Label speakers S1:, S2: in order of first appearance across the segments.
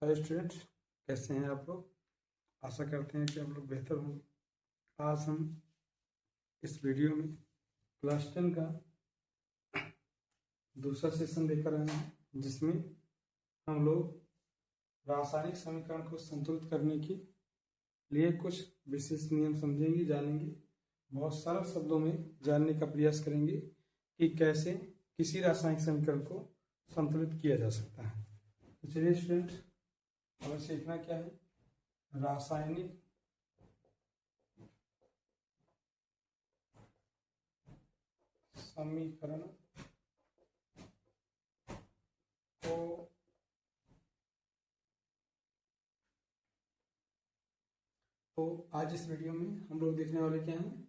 S1: Hi student, कैसे हैं आप लोग। आशा करते हैं कि आप लोग बेहतर होंगे। आज हम इस वीडियो में क्लास 10 का दूसरा सेशन लेकर आए हैं, जिसमें हम लोग रासायनिक समीकरण को संतुलित करने के लिए कुछ विशेष नियम समझेंगे, जानेंगे। बहुत सरल शब्दों में जानने का प्रयास करेंगे कि कैसे किसी रासायनिक समीकरण को संतुलित किया जा सकता है। तो चलिए स्टूडेंट, हमें सीखना क्या है। रासायनिक समीकरण को आज इस वीडियो में हम लोग देखने वाले क्या हैं,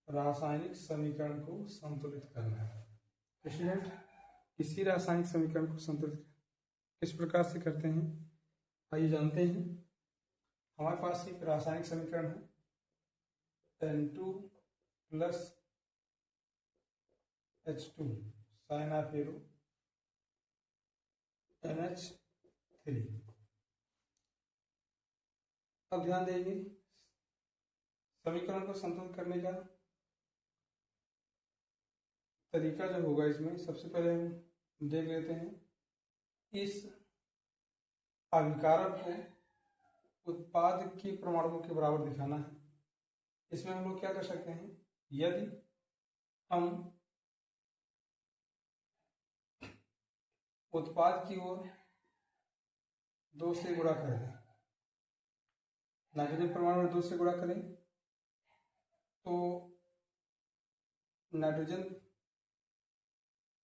S1: रासायनिक समीकरण को संतुलित करना है। स्टूडेंट, किसी रासायनिक समीकरण को संतुलित किस प्रकार से करते हैं, आइए जानते हैं। हमारे पास एक रासायनिक समीकरण है N2 plus H2 sign of arrow NH3। अब ध्यान देंगे, समीकरण को संतुलित करने का तरीका जो होगा, इसमें सबसे पहले हम देख लेते हैं इस अभिकारक को उत्पाद के परमाणुओं के बराबर दिखाना है। इसमें हम लोग क्या कर सकते हैं, यदि हम उत्पाद की ओर 2 से गुणा कर दें, नाइट्रोजन परमाणु में 2 से गुणा करें तो नाइट्रोजन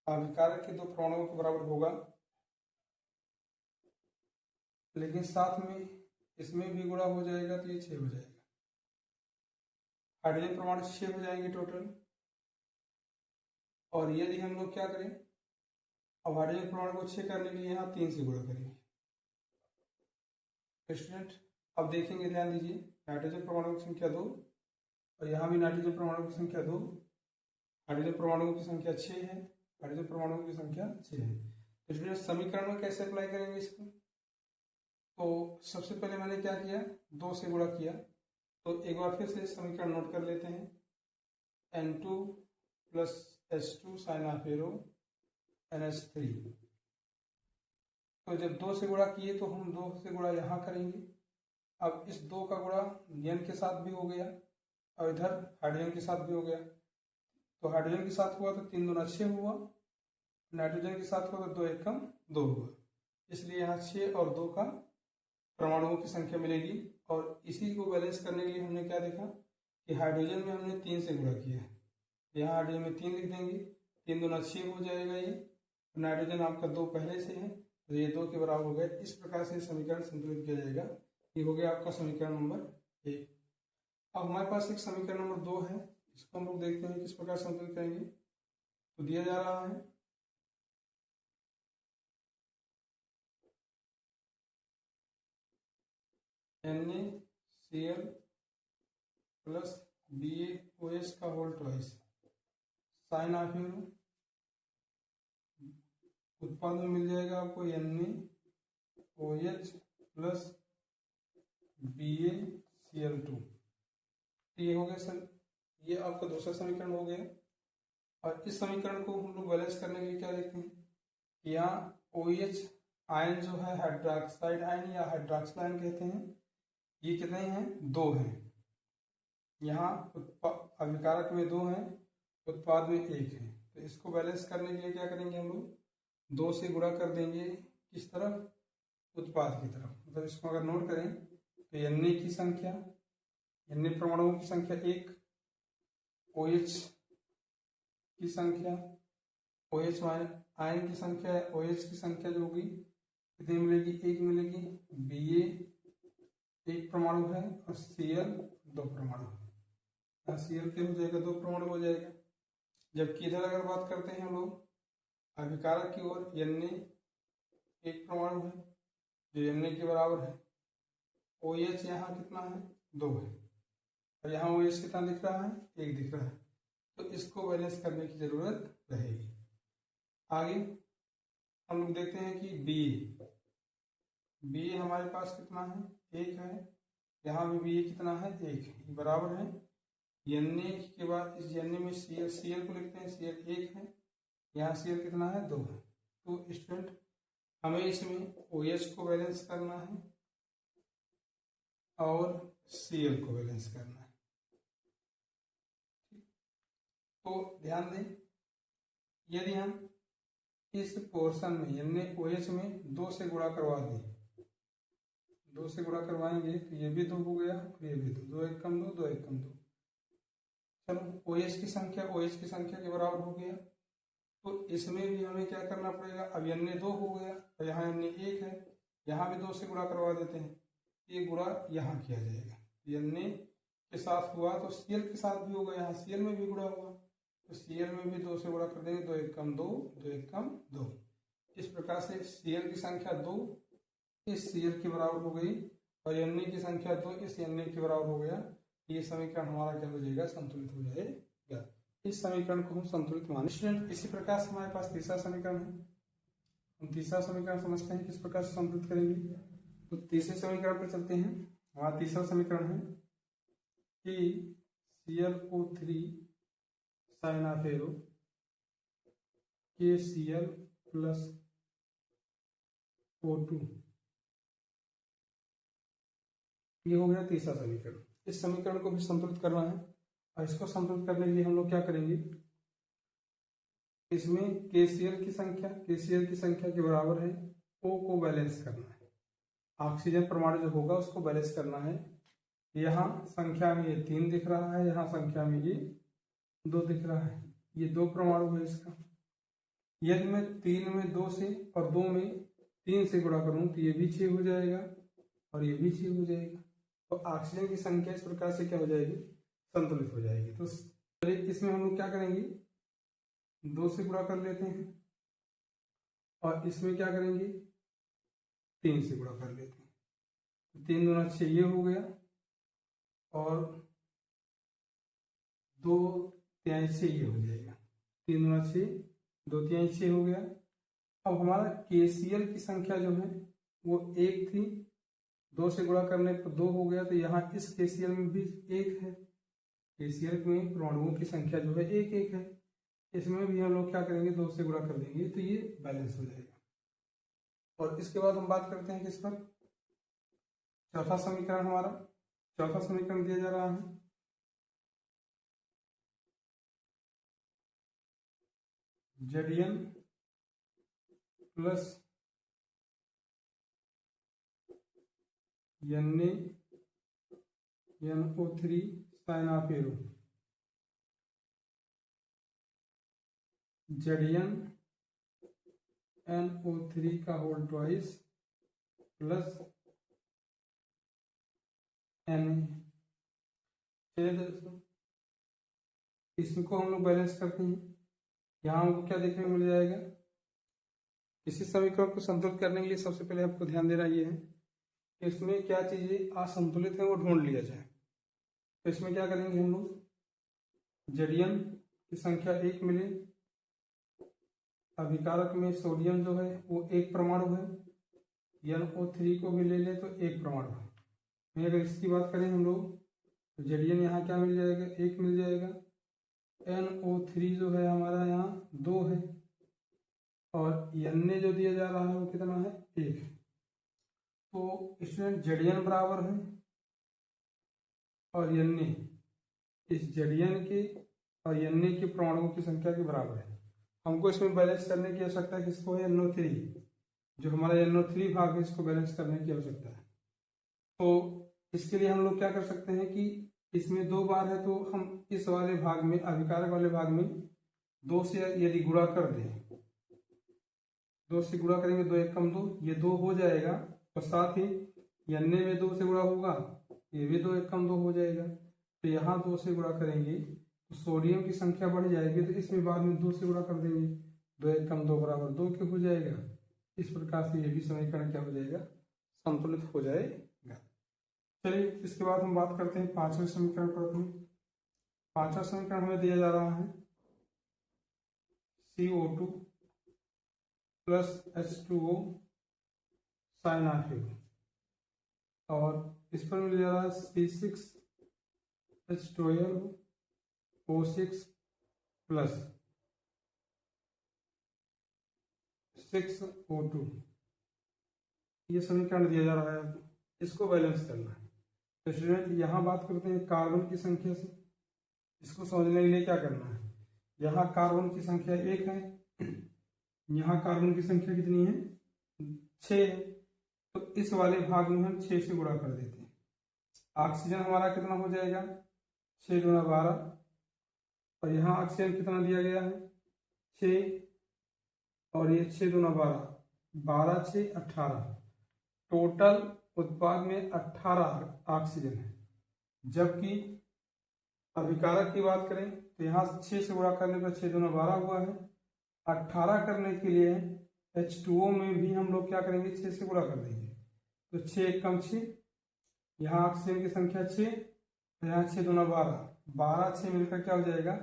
S1: अभिकारक के 2 परमाणुओं के बराबर होगा, लेकिन साथ में इसमें भी गुणा हो जाएगा तो ये 6 हो जाएगा। हाइड्रोजन परमाणु 6 हो जाएंगे टोटल। और यदि हम लोग क्या करें, अब हाइड्रोजन परमाणु को 6 करने के लिए यहाँ 3 से गुणा करेंगे। स्टूडेंट, अब देखेंगे, ध्यान दीजिए, नाइट्रोजन परमाणु की संख्या 2 और यहाँ भी नाइट्रोजन परमाणु की संख्या 2, हाइड्रोजन परमाणुओं की संख्या 6 है, हाइड्रोजन परमाणुओं की संख्या 6 है। तो स्टूडेंट, समीकरण में कैसे अप्लाई करेंगे इसको, तो सबसे पहले मैंने क्या किया, 2 से गुणा किया। तो एक बार फिर से समीकरण नोट कर लेते हैं, N2 plus H2 sign of arrow NH3। तो जब 2 से गुणा किए तो हम 2 से गुणा यहाँ करेंगे। अब इस 2 का गुणा N के साथ भी हो गया और इधर हाइड्रोजन के साथ भी हो गया। तो हाइड्रोजन के साथ हुआ तो 3 दूना 6 हुआ, नाइट्रोजन के साथ हुआ तो 2 एकम 2 हुआ। इसलिए यहाँ 6 और 2 का परमाणुओं की संख्या मिलेगी। और इसी को बैलेंस करने के लिए हमने क्या देखा कि हाइड्रोजन में हमने 3 से गुणा किया है। यहाँ हाइड्रोजन में 3 लिख देंगे, 3 दूना 6 हो जाएगा ये। नाइट्रोजन आपका 2 पहले से है तो ये 2 के बराबर हो गए। इस प्रकार से समीकरण संतुलित किया जाएगा। ये हो गया आपका समीकरण नंबर 1। अब हमारे पास एक समीकरण नंबर 2 है, इसको हम लोग देखते हैं किस प्रकार संतुलित करेंगे। तो दिया जा रहा है NaCl प्लस BaOH का whole twice sign of arrow, उत्पाद में मिल जाएगा आपको NaOH प्लस BaCl2। ये हो गया सर, ये आपका दूसरा समीकरण हो गया। और इस समीकरण को हम लोग बैलेंस करने के लिए क्या देखते हैं, यहाँ OH आयन जो है हाइड्रोक्साइड आयन या हाइड्रोक्सिल आयन कहते हैं, ये कितने हैं, 2 हैं। यहाँ अभिकारक में 2 हैं, उत्पाद में 1 है। तो इसको बैलेंस करने के लिए क्या करेंगे, हम लोग 2 से गुणा कर देंगे किस तरफ, उत्पाद की तरफ। मतलब इसको अगर नोट करें तो Na की संख्या, Na परमाणुओं की संख्या 1, OH की संख्या, OH आयन की संख्या, OH की संख्या जो होगी कितनी मिलेगी, 1 मिलेगी। Ba 1 परमाणु है और Cl 2 परमाणु है। Cl के हो जाएगा 2 परमाणु हो जाएगा। जबकि इधर अगर बात करते हैं हम लोग अभिकारक की ओर, Na 1 परमाणु है जो Na के बराबर है। OH यहाँ कितना है, 2 है और यहाँ OH कितना दिख रहा है, 1 दिख रहा है। तो इसको बैलेंस करने की जरूरत रहेगी। आगे हम लोग देखते हैं कि बी हमारे पास कितना है, 1 है, यहाँ भी बी कितना है, 1 है, बराबर है। एन के बाद इस एन में सीएल को लिखते हैं, सीएल 1 है, यहाँ सीएल कितना है, 2 है। तो स्टूडेंट हमें इसमें OH को बैलेंस करना है और सीएल को बैलेंस करना है। तो ध्यान दें, यदि हम इस पोर्शन में NaOH में 2 से गुणा करवा दें, 2 से गुणा करवाएंगे तो ये भी 2 हो गया और ये भी 2, 2 एक कम 2, 2 एक कम 2। चलो OH की संख्या OH की संख्या के बराबर हो गया। तो इसमें भी हमें क्या करना पड़ेगा, अब Na 2 हो गया और यहाँ Na1 है, यहाँ भी 2 से गुणा करवा देते हैं, ये गुणा यहाँ किया जाएगा। Na के साथ हुआ तो Cl के साथ भी होगा, यहाँ Cl में भी गुणा हुआ तो Cl में भी 2 से गुणा कर देंगे, 2 एक कम 2, 2 एक कम 2। इस प्रकार से Cl की संख्या 2 इस Cl के बराबर हो गई और Na की संख्या 2 इस Na के बराबर हो गया। ये समीकरण हमारा क्या हो जाएगा, संतुलित हो जाएगा। इस समीकरण को हम संतुलित माने। स्टूडेंट इसी प्रकार से हमारे पास तीसरा समीकरण है, हम तीसरा समीकरण समझते हैं किस प्रकार से संतुलित करेंगे। तो तीसरे समीकरण पर चलते हैं। हमारा तीसरा समीकरण है कि ClO3 sin of arrow KCl plus O2, ये हो गया तीसरा समीकरण। इस समीकरण को भी संतुलित करना है और इसको संतुलित करने के लिए हम लोग क्या करेंगे, इसमें KCl की संख्या के बराबर है O को बैलेंस करना है, ऑक्सीजन परमाणु जो होगा उसको बैलेंस करना है। यहाँ संख्या में ये 3 दिख रहा है, यहाँ संख्या में ये 2 दिख रहा है, ये 2 परमाणु है इसका। यदि मैं 3 में 2 से और 2 में 3 से गुणा करूं तो ये भी 6 हो जाएगा और ये भी 6 हो जाएगा। तो ऑक्सीजन की संख्या इस प्रकार से क्या हो जाएगी, संतुलित हो जाएगी। तो चलिए इसमें हम लोग क्या करेंगे, 2 से गुणा कर लेते हैं और इसमें क्या करेंगे, 3 से गुणा कर लेते हैं। 3 दूना 6 ये हो गया और 2 तिहाई 6 ये हो जाएगा, 3 दूना 6, 2 तिहाई 6 हो गया। अब हमारा KCl की संख्या जो है वो 1 थी, 2 से गुणा करने पर 2 हो गया, तो यहाँ इस KCl में भी 1 है, KCl में परमाणुओं की संख्या जो है 1 1 है। इसमें भी हम लोग क्या करेंगे, 2 से गुणा कर देंगे तो ये बैलेंस हो जाएगा। और इसके बाद हम बात करते हैं किस पर, चौथा समीकरण। हमारा चौथा समीकरण दिया जा रहा है Zn plus NaNO3 sin of arrow, ZnNO3 का होल ट्वाइस प्लस Na। चलिए दोस्तों इसको हम लोग बैलेंस करते हैं। यहाँ हमको क्या देखने को मिल जाएगा, इसी समीकरण को संतुलित करने के लिए सबसे पहले आपको ध्यान देना ये है कि इसमें क्या चीजें असंतुलित है वो ढूंढ लिया जाए। तो इसमें क्या करेंगे हम लोग, Zn की संख्या 1 मिले, अभिकारक में सोडियम जो है वो 1 परमाणु है, NO3 को भी ले ले तो 1 परमाणु है। अगर इसकी बात करें हम लोग तो Zn यहाँ क्या मिल जाएगा, 1 मिल जाएगा, NO3 जो है हमारा यहाँ 2 है और Na जो दिया जा रहा है वो कितना है, 1 है। तो स्टूडेंट Zn बराबर है और Na इस Zn के और Na के परमाणुओं की संख्या के बराबर है। हमको इसमें बैलेंस करने की आवश्यकता है, किसको है, NO3, जो हमारा NO3 भाग है इसको बैलेंस करने की आवश्यकता है। तो इसके लिए हम लोग क्या कर सकते हैं कि इसमें 2 बार है तो हम इस वाले भाग में, अभिकारक वाले भाग में 2 से यदि गुणा कर दें, 2 से गुणा करेंगे, 2 एक कम 2, ये 2 हो जाएगा और साथ ही Na में 2 से गुणा होगा, ये भी 2 एक कम 2 हो जाएगा। तो यहाँ 2 से गुणा करेंगे तो सोडियम की संख्या बढ़ जाएगी, तो इसमें बाद में 2 से गुणा कर देंगे, 2 एक कम 2 बराबर 2 के हो जाएगा। इस प्रकार से ये भी समीकरण क्या हो जाएगा, संतुलित हो जाएगा। चलिए इसके बाद हम बात करते हैं 5वें समीकरण पर। अपने 5वां समीकरण हमें दिया जा रहा है CO2 प्लस H2O साइनाफिल, और इस पर मिल जा रहा है C6H12O6 प्लस 6O2, ये समीकरण दिया जा रहा है आपको, इसको बैलेंस करना है। तो स्टूडेंट यहाँ बात करते हैं कार्बन की संख्या से, इसको समझने के लिए क्या करना है, यहाँ कार्बन की संख्या 1 है, यहाँ कार्बन की संख्या कितनी है 6 है, तो इस वाले भाग में हम 6 से गुणा कर देते हैं। ऑक्सीजन हमारा कितना हो जाएगा 6 गुना 12, और यहाँ ऑक्सीजन कितना दिया गया है 6, और ये 6 गुना 12, 12 6 18, टोटल उत्पाद में 18 ऑक्सीजन है। जबकि अभिकारक की बात करें तो यहाँ 6 से गुणा करने पर 6 गुना 12 हुआ है, 18 करने के लिए H2O में भी हम लोग क्या करेंगे 6 से गुणा कर देंगे, तो 6 कम 6, यहाँ ऑक्सीजन की संख्या 6, तो यहाँ 6 गुना 12, 12 6 मिलकर क्या हो जाएगा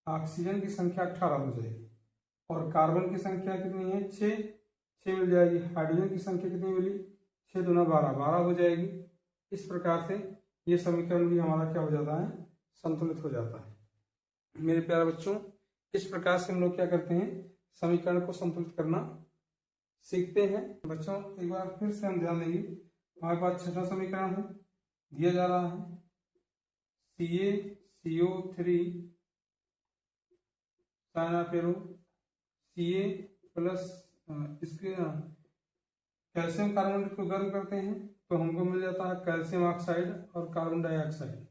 S1: ऑक्सीजन की संख्या 18 हो जाएगी, और कार्बन की संख्या कितनी है 6 मिल जाएगी, हाइड्रोजन की संख्या कितनी मिली 6 गुना 12, 12 हो जाएगी। इस प्रकार से ये समीकरण भी हमारा क्या हो जाता है संतुलित हो जाता है। मेरे प्यारे बच्चों, इस प्रकार से हम लोग क्या करते हैं समीकरण को संतुलित करना सीखते हैं। बच्चों एक बार फिर से हम ध्यान देंगे, हमारे पास छठा समीकरण है, दिया जा रहा है CaCO3 साइनापेरो Ca प्लस इसके कैल्शियम कार्बोनेट को गर्म करते हैं तो हमको मिल जाता है कैल्शियम ऑक्साइड और कार्बन डाइऑक्साइड।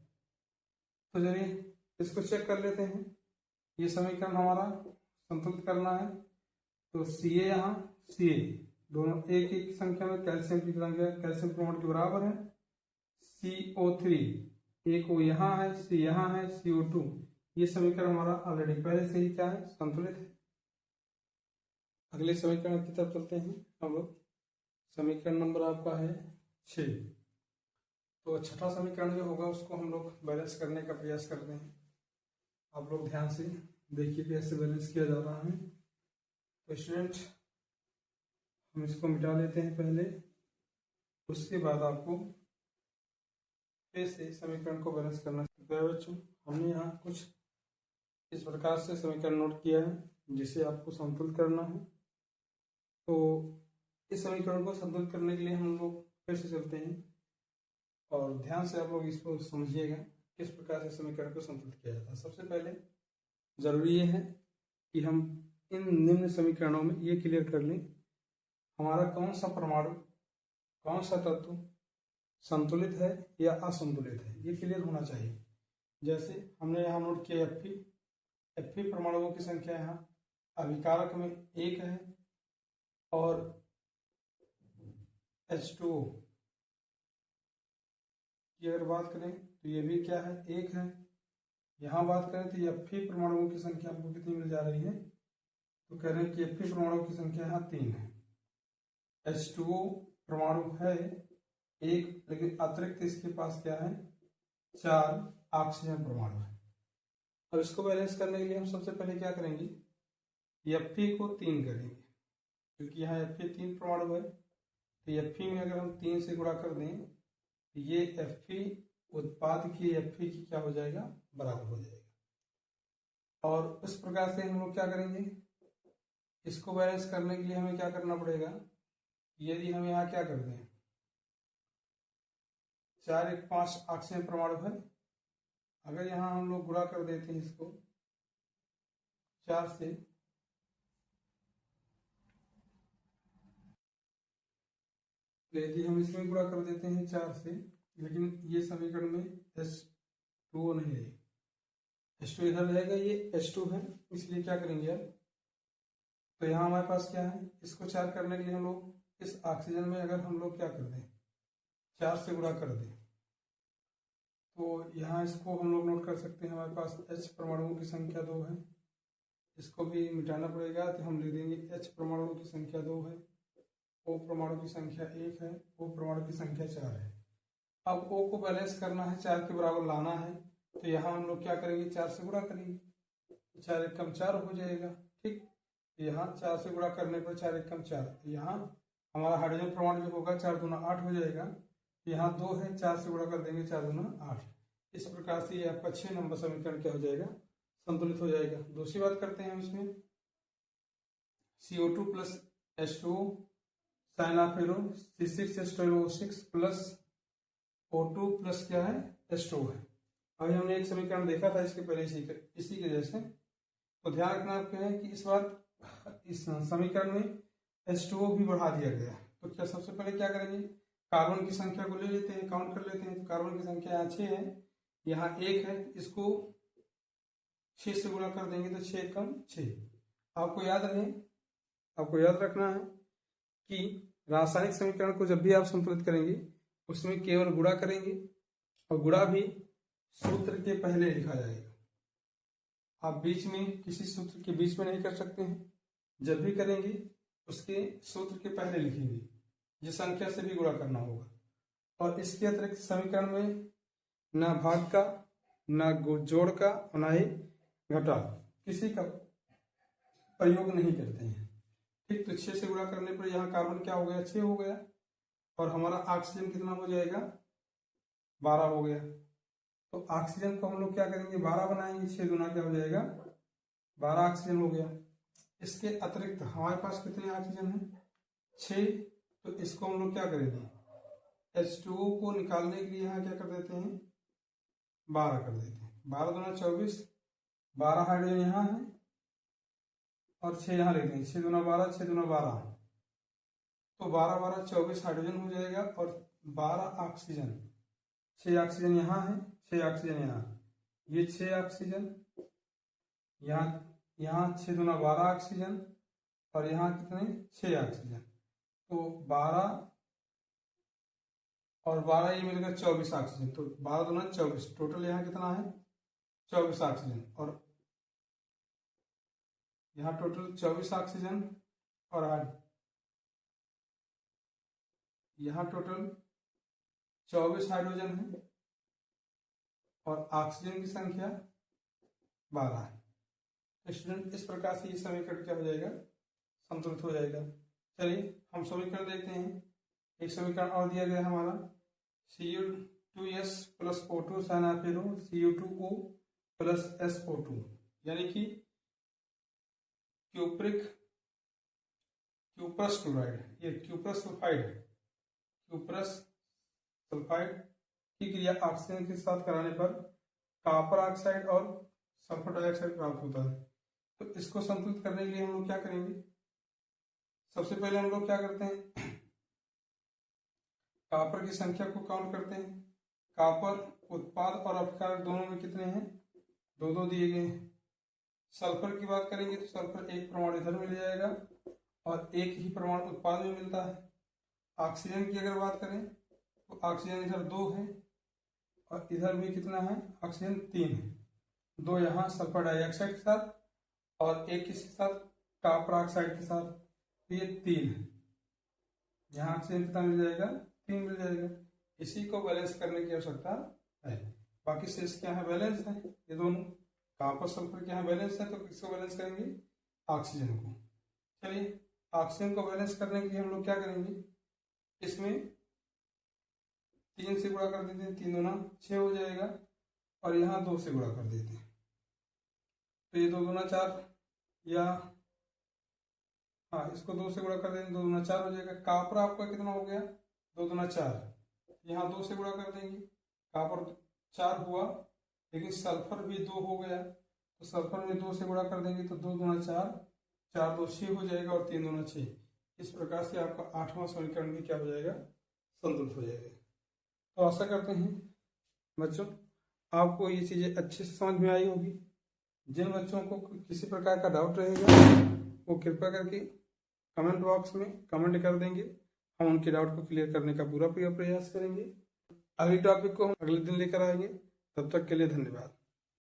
S1: तो चलिए इसको चेक कर लेते हैं, ये समीकरण हमारा संतुलित करना है। तो Ca यहाँ Ca दोनों एक एक संख्या में, कैल्शियम की संख्या कैल्शियम परमाणु के बराबर है, CO3 एक वो यहाँ है, C यहाँ है, CO2, ये समीकरण हमारा ऑलरेडी पहले से ही क्या है संतुलित है। अगले समीकरण की तरफ चलते हैं हम लोग। समीकरण नंबर आपका है 6। तो छठा समीकरण जो होगा उसको हम लोग बैलेंस करने का प्रयास करते हैं। आप लोग ध्यान से देखिए कैसे बैलेंस किया जा रहा है। तो स्टूडेंट हम इसको मिटा लेते हैं पहले, उसके बाद आपको फिर से समीकरण को बैलेंस करना है। बच्चों हमने यहाँ कुछ इस प्रकार से समीकरण नोट किया है जिसे आपको संतुलित करना है। तो इस समीकरण को संतुलित करने के लिए हम लोग फिर से चलते हैं और ध्यान से आप लोग इसको समझिएगा किस प्रकार से समीकरण को संतुलित किया जाता है। सबसे पहले जरूरी ये है कि हम इन निम्न समीकरणों में ये क्लियर कर लें हमारा कौन सा परमाणु कौन सा तत्व संतुलित है या असंतुलित है, ये क्लियर होना चाहिए। जैसे हमने यहाँ नोट किया Fe परमाणुओं की संख्या यहाँ अभिकारक में 1 है और H2O की अगर बात करें तो ये भी क्या है 1 है। यहाँ बात करें तो Fe परमाणुओं की संख्या हमको कितनी मिल जा रही है, तो कह रहे हैं कि Fe परमाणुओं की संख्या यहाँ 3 है, H2O परमाणु है 1, लेकिन अतिरिक्त इसके पास क्या है 4 ऑक्सीजन परमाणु है। अब इसको बैलेंस करने के लिए हम सबसे पहले क्या करेंगे, Fe को 3 करेंगे, क्योंकि यहाँ Fe 3 परमाणु है, तो Fe में अगर हम 3 से गुणा कर दें तो ये Fe उत्पाद की Fe की क्या हो जाएगा बराबर हो जाएगा। और इस प्रकार से हम लोग क्या करेंगे, इसको बैलेंस करने के लिए हमें क्या करना पड़ेगा, यदि हम यहाँ क्या कर दें 4 1 5 ऑक्सीजन परमाणु है, अगर यहाँ हम लोग गुणा कर देते हैं इसको 4 से, यदि हम इसमें गुणा कर देते हैं 4 से, लेकिन ये समीकरण में H2O नहीं रहेगी, H2 इधर रहेगा, ये H2 है, इसलिए क्या करेंगे अब, तो यहाँ हमारे पास क्या है, इसको 4 करने के लिए हम लोग इस ऑक्सीजन में अगर हम लोग क्या कर दें 4 से गुणा कर दें, तो यहाँ इसको हम लोग नोट कर सकते हैं, हमारे पास H परमाणुओं की संख्या 2 है, इसको भी मिटाना पड़ेगा, तो हम लिख देंगे H परमाणुओं की संख्या 2 है, O परमाणु की संख्या 1 है, O परमाणु की संख्या 4 है। अब O को बैलेंस करना है, 4 के बराबर लाना है, तो यहाँ हम लोग क्या करेंगे 4 से गुणा करेंगे, 4 1 कम 4 हो जाएगा, ठीक। यहाँ 4 से गुणा करने पर 4 1 कम 4, यहाँ हमारा हाइड्रोजन परमाणु जो होगा 4 दूना 8 हो जाएगा। यहाँ 2 है, 4 से गुणा कर देंगे, 4 दूना 8। इस प्रकार से ये आपका 6 नंबर समीकरण क्या हो जाएगा, संतुलित हो जाएगा। दूसरी बात करते हैं हम इसमें, CO2 plus H2O sign of arrow C6H12O6 plus O2 plus क्या है H2O है। अभी हमने एक समीकरण देखा था इसके पहले इसी के जैसे, तो ध्यान रखना आपके है कि इस बार इस समीकरण में H2O भी बढ़ा दिया गया। तो क्या सबसे पहले क्या करेंगे, कार्बन की संख्या को ले लेते हैं, काउंट कर लेते हैं। तो कार्बन की संख्या यहाँ 6 है, यहाँ 1 है, इसको 6 से गुणा कर देंगे तो 6 कम 6। आपको याद रखना है कि रासायनिक समीकरण को जब भी आप संतुलित करेंगे उसमें केवल गुणा करेंगे, और गुणा भी सूत्र के पहले लिखा जाएगा। आप बीच में किसी सूत्र के बीच में नहीं कर सकते हैं, जब भी करेंगे उसके सूत्र के पहले लिखेंगे, जिस संख्या से भी गुणा करना होगा। और इसके अतिरिक्त समीकरण में ना भाग का, ना जोड़ का, ना ही घटाव किसी का प्रयोग नहीं करते हैं। ठीक, तो 6 से गुणा करने पर यहाँ कार्बन क्या हो गया, 6 हो गया, और हमारा ऑक्सीजन कितना हो जाएगा, 12 हो गया। तो ऑक्सीजन को हम लोग क्या करेंगे, 12 बनाएंगे, 6 गुना क्या हो जाएगा, 12 ऑक्सीजन हो गया। इसके अतिरिक्त हमारे पास कितने ऑक्सीजन है, 6। तो इसको हम लोग क्या करेंगे, H2O को निकालने के लिए यहाँ क्या कर देते हैं, 12 कर देते हैं। 12 दूना 24, 12 हाइड्रोजन यहाँ है और 6 यहाँ लेते हैं, 6 दूना 12, 6 दूना 12, तो 12 12 24 हाइड्रोजन हो जाएगा, और 12 ऑक्सीजन, 6 ऑक्सीजन यहाँ है, 6 ऑक्सीजन यहाँ, ये 6 ऑक्सीजन, यहाँ 6 दूना 12 ऑक्सीजन, और यहाँ कितने, 6 ऑक्सीजन। तो 12 और 12 ये मिलेगा 24 ऑक्सीजन। तो 12 दूना 24, टोटल यहाँ कितना है, 24 ऑक्सीजन, और यहाँ टोटल 24 ऑक्सीजन, और यहाँ टोटल 24 हाइड्रोजन है, और ऑक्सीजन की संख्या 12 है। तो स्टूडेंट इस प्रकार से ये समीकरण क्या हो जाएगा, संतुलित हो जाएगा। चलिए हम समीकरण देखते हैं। एक समीकरण और दिया गया हमारा, Cu2S plus O2 sign of arrow Cu2O plus SO2, यानी कि क्यूप्रस क्लोराइड, ये क्यूप्रस सल्फाइड की क्रिया ऑक्सीजन के साथ कराने पर कॉपर ऑक्साइड और सल्फर डाइऑक्साइड प्राप्त होता है। तो इसको संतुलित करने के लिए हम लोग क्या करेंगे, सबसे पहले हम लोग क्या करते हैं, कॉपर की संख्या को काउंट करते हैं। कॉपर उत्पाद और अपकारक दोनों में कितने हैं, 2 दिए गए हैं। सल्फर की बात करेंगे तो सल्फर एक परमाणु इधर मिल जाएगा और एक ही परमाणु उत्पाद में मिलता है। ऑक्सीजन की अगर बात करें तो ऑक्सीजन इधर 2 है और इधर भी कितना है, ऑक्सीजन 3 है। 2 यहाँ सल्फर डाइऑक्साइड के साथ और एक किसके साथ, कॉपर ऑक्साइड के साथ, तो ये 3 है। यहाँ ऑक्सीजन कितना मिल जाएगा, 3 मिल जाएगा। इसी को बैलेंस करने की आवश्यकता है। बाकी शेष क्या है, बैलेंस है, ये दोनों कॉपर सल्फर के यहाँ बैलेंस है, तो किसको बैलेंस करेंगे, ऑक्सीजन को। चलिए ऑक्सीजन को बैलेंस करने के लिए हम लोग क्या करेंगे, इसमें 3 से गुणा कर देते हैं, 3 दूना 6 हो जाएगा, और यहाँ 2 से गुणा कर देते हैं, तो ये 2 दूना 4, या हाँ इसको 2 से गुणा कर देंगे, 2 दूना 4 हो जाएगा। कॉपर आपका कितना हो गया, 2 दूना 4, यहाँ 2 से गुणा कर देंगे, कॉपर 4 हुआ, लेकिन सल्फर भी 2 हो गया, तो सल्फर में 2 से गुणा कर देंगे तो 2 दूना 4, 4 2 6 हो जाएगा, और 3 दूना 6। इस प्रकार से आपका 8वां समीकरण भी क्या हो जाएगा, संतुलित हो जाएगा। तो आशा करते हैं बच्चों आपको ये चीज़ें अच्छे से समझ में आई होगी। जिन बच्चों को किसी प्रकार का डाउट रहेगा वो कृपया करके कमेंट बॉक्स में कमेंट कर देंगे, हम उनके डाउट को क्लियर करने का पूरा प्रयास करेंगे। अगली टॉपिक को हम अगले दिन लेकर आएंगे, तब तक के लिए धन्यवाद।